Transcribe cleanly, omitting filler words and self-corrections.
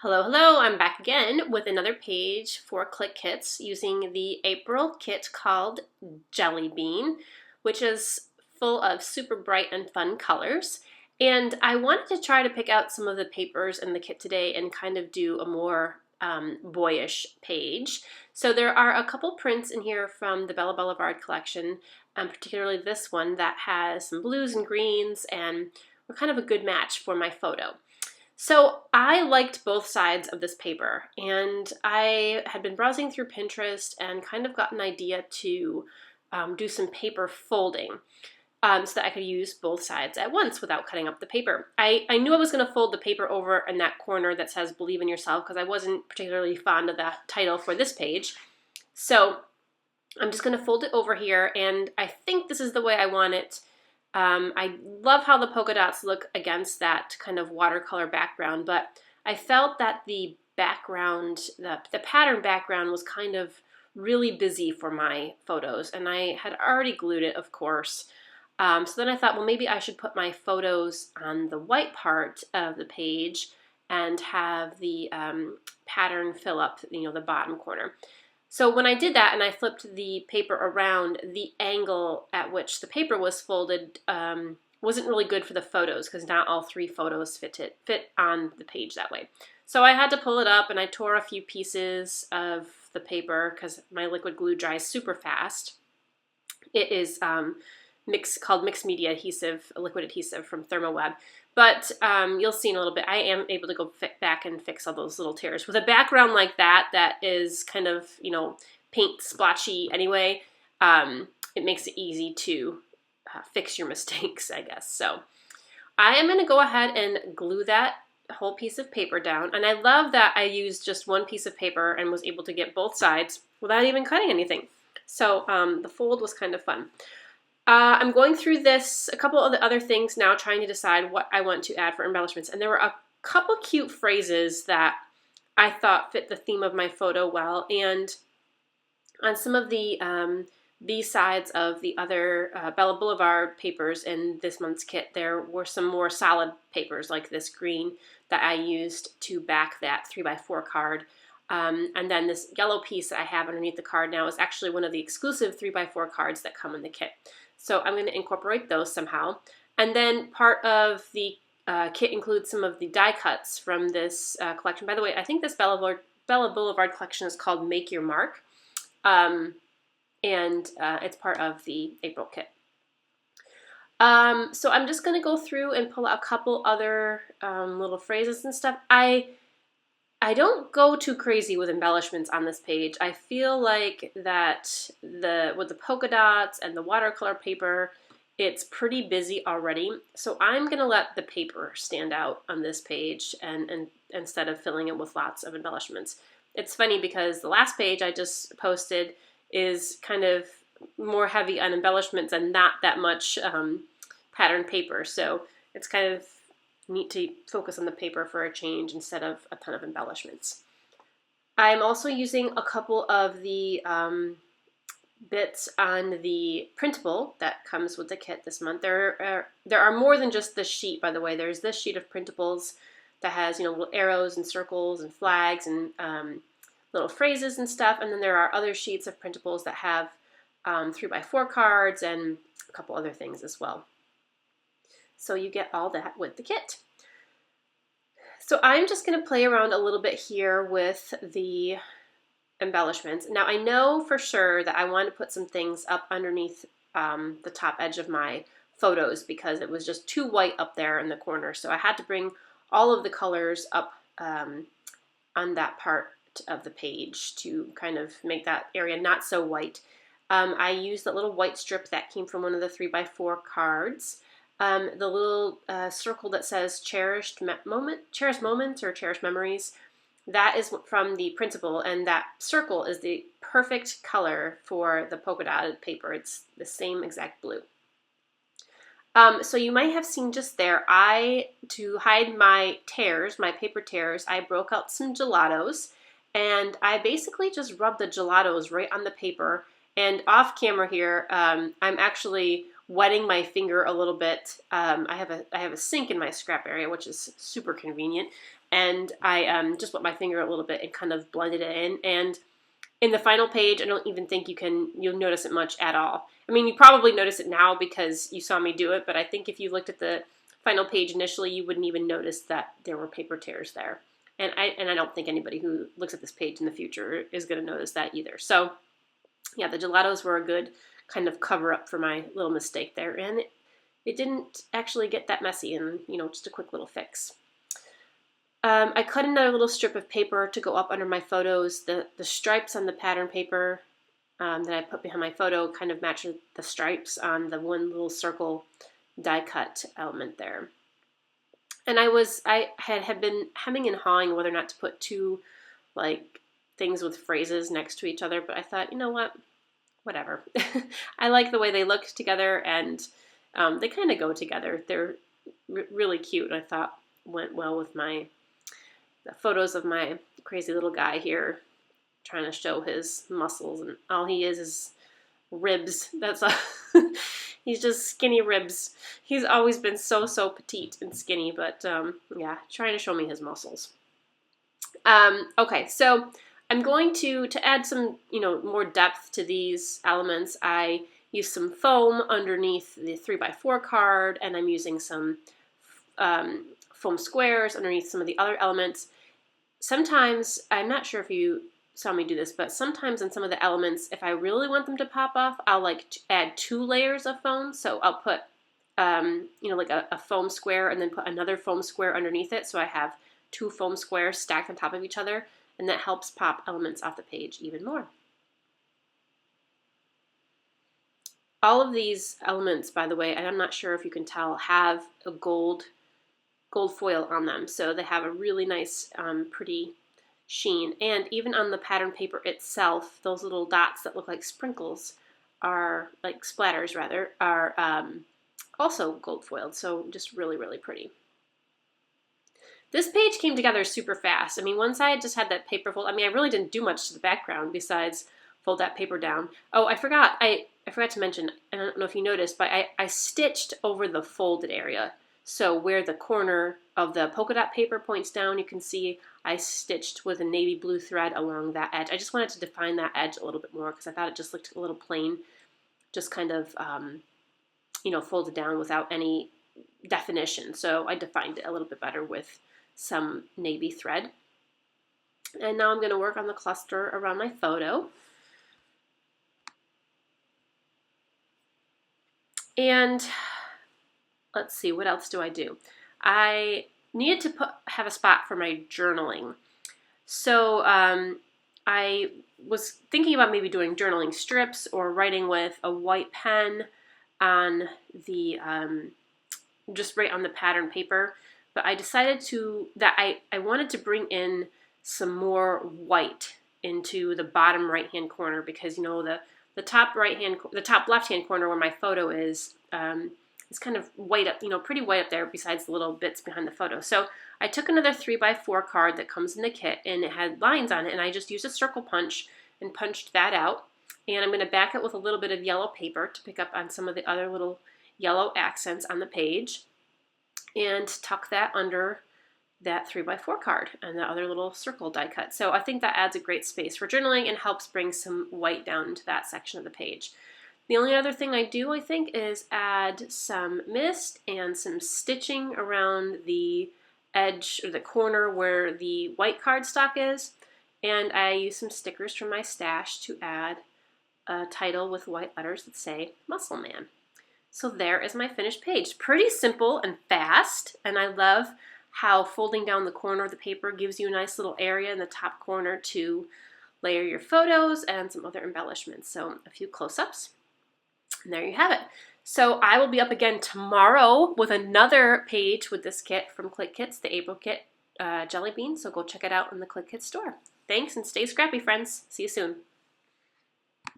Hello, hello, I'm back again with another page for Clique kits using the April kit called Jelly Bean, which is full of super bright and fun colors. And I wanted to try to pick out some of the papers in the kit today and kind of do a more boyish page. So there are a couple prints in here from the Bella Boulevard collection, particularly this one that has some blues and greens and were kind of a good match for my photo. So I liked both sides of this paper, and I had been browsing through Pinterest and kind of got an idea to do some paper folding so that I could use both sides at once without cutting up the paper. I knew I was going to fold the paper over in that corner that says "Believe in Yourself" because I wasn't particularly fond of that title for this page. So I'm just going to fold it over here, and I think this is the way I want it. I love how the polka dots look against that kind of watercolor background, but I felt that the background, the pattern background was kind of really busy for my photos, and I had already glued it, of course. So then I thought, well, maybe I should put my photos on the white part of the page and have the pattern fill up, the bottom corner. So when I did that and I flipped the paper around, the angle at which the paper was folded wasn't really good for the photos because not all three photos fit on the page that way. So I had to pull it up, and I tore a few pieces of the paper because my liquid glue dries super fast. It is called mixed media adhesive, liquid adhesive from ThermoWeb. But you'll see in a little bit, I am able to go back and fix all those little tears. With a background like that is kind of, paint splotchy anyway, it makes it easy to fix your mistakes, I guess. So I am going to go ahead and glue that whole piece of paper down. And I love that I used just one piece of paper and was able to get both sides without even cutting anything. So the fold was kind of fun. I'm going through a couple of the other things now, trying to decide what I want to add for embellishments. And there were a couple cute phrases that I thought fit the theme of my photo well. And on some of the B-sides of the other Bella Boulevard papers in this month's kit, there were some more solid papers like this green that I used to back that 3x4 card. And then this yellow piece that I have underneath the card now is actually one of the exclusive 3x4 cards that come in the kit. So I'm going to incorporate those somehow. And then part of the kit includes some of the die cuts from this collection. By the way, I think this Bella Boulevard collection is called Make Your Mark. And it's part of the April kit. So I'm just going to go through and pull out a couple other little phrases and stuff. I don't go too crazy with embellishments on this page. I feel like that with the polka dots and the watercolor paper, it's pretty busy already. So I'm going to let the paper stand out on this page and instead of filling it with lots of embellishments. It's funny because the last page I just posted is kind of more heavy on embellishments and not that much pattern paper. So it's kind of neat to focus on the paper for a change instead of a ton of embellishments. I'm also using a couple of the bits on the printable that comes with the kit this month. There are more than just this sheet, by the way. There's this sheet of printables that has little arrows and circles and flags and little phrases and stuff, and then there are other sheets of printables that have 3x4 cards and a couple other things as well. So you get all that with the kit. So I'm just going to play around a little bit here with the embellishments. Now I know for sure that I want to put some things up underneath the top edge of my photos because it was just too white up there in the corner. So I had to bring all of the colors up on that part of the page to kind of make that area not so white. I used that little white strip that came from one of the 3x4 cards. The little circle that says cherished moments or cherished memories, that is from the printable, and that circle is the perfect color for the polka dotted paper. It's the same exact blue. So you might have seen just there, to hide my tears, my paper tears, I broke out some gelatos, and I basically just rubbed the gelatos right on the paper. And off camera here, I'm actually wetting my finger a little bit. I have a sink in my scrap area, which is super convenient, and I just wet my finger a little bit and kind of blended it in. And in the final page, I don't even think you'll notice it much at all. I mean, you probably notice it now because you saw me do it, but I think if you looked at the final page initially, you wouldn't even notice that there were paper tears there. And I don't think anybody who looks at this page in the future is going to notice that either. So yeah, the gelatos were a good kind of cover up for my little mistake there, and it didn't actually get that messy, and just a quick little fix. I cut another little strip of paper to go up under my photos. The stripes on the pattern paper that I put behind my photo kind of match the stripes on the one little circle die cut element there. And I had been hemming and hawing whether or not to put two things with phrases next to each other, but I thought, you know what, whatever. I like the way they look together, and they kind of go together. They're really cute, and I thought went well with the photos of my crazy little guy here trying to show his muscles, and all he is ribs. That's all. He's just skinny ribs. He's always been so petite and skinny, but yeah, trying to show me his muscles. Okay, so I'm going to add some, more depth to these elements. I use some foam underneath the 3x4 card, and I'm using some foam squares underneath some of the other elements. Sometimes, I'm not sure if you saw me do this, but sometimes in some of the elements, if I really want them to pop off, I'll add 2 layers of foam. So I'll put, a foam square and then put another foam square underneath it. So I have 2 foam squares stacked on top of each other, and that helps pop elements off the page even more. All of these elements, by the way, and I'm not sure if you can tell, have a gold foil on them. So they have a really nice, pretty sheen. And even on the pattern paper itself, those little dots that look like sprinkles are, like splatters rather, are also gold foiled. So just really, really pretty. This page came together super fast. I mean, one side just had that paper fold. I mean, I really didn't do much to the background besides fold that paper down. Oh, I forgot to mention, I don't know if you noticed, but I stitched over the folded area. So where the corner of the polka dot paper points down, you can see I stitched with a navy blue thread along that edge. I just wanted to define that edge a little bit more because I thought it just looked a little plain, just kind of, folded down without any definition. So I defined it a little bit better with some navy thread. And now I'm going to work on the cluster around my photo. And let's see, what else do I do? I needed to have a spot for my journaling. So I was thinking about maybe doing journaling strips or writing with a white pen on the, just right on the pattern paper. But I decided that I wanted to bring in some more white into the bottom right-hand corner because, the top left-hand corner where my photo is kind of white up, pretty white up there besides the little bits behind the photo. So I took another 3x4 card that comes in the kit and it had lines on it, and I just used a circle punch and punched that out. And I'm going to back it with a little bit of yellow paper to pick up on some of the other little yellow accents on the page and tuck that under that 3x4 card and the other little circle die cut. So I think that adds a great space for journaling and helps bring some white down into that section of the page. The only other thing I do, I think, is add some mist and some stitching around the edge or the corner where the white cardstock is. And I use some stickers from my stash to add a title with white letters that say Muscle Man. So there is my finished page. Pretty simple and fast, and I love how folding down the corner of the paper gives you a nice little area in the top corner to layer your photos and some other embellishments. So a few close-ups, and there you have it. So I will be up again tomorrow with another page with this kit from Clique Kits, the April Kit Jelly Bean. So go check it out in the Clique Kits store. Thanks, and stay scrappy, friends. See you soon.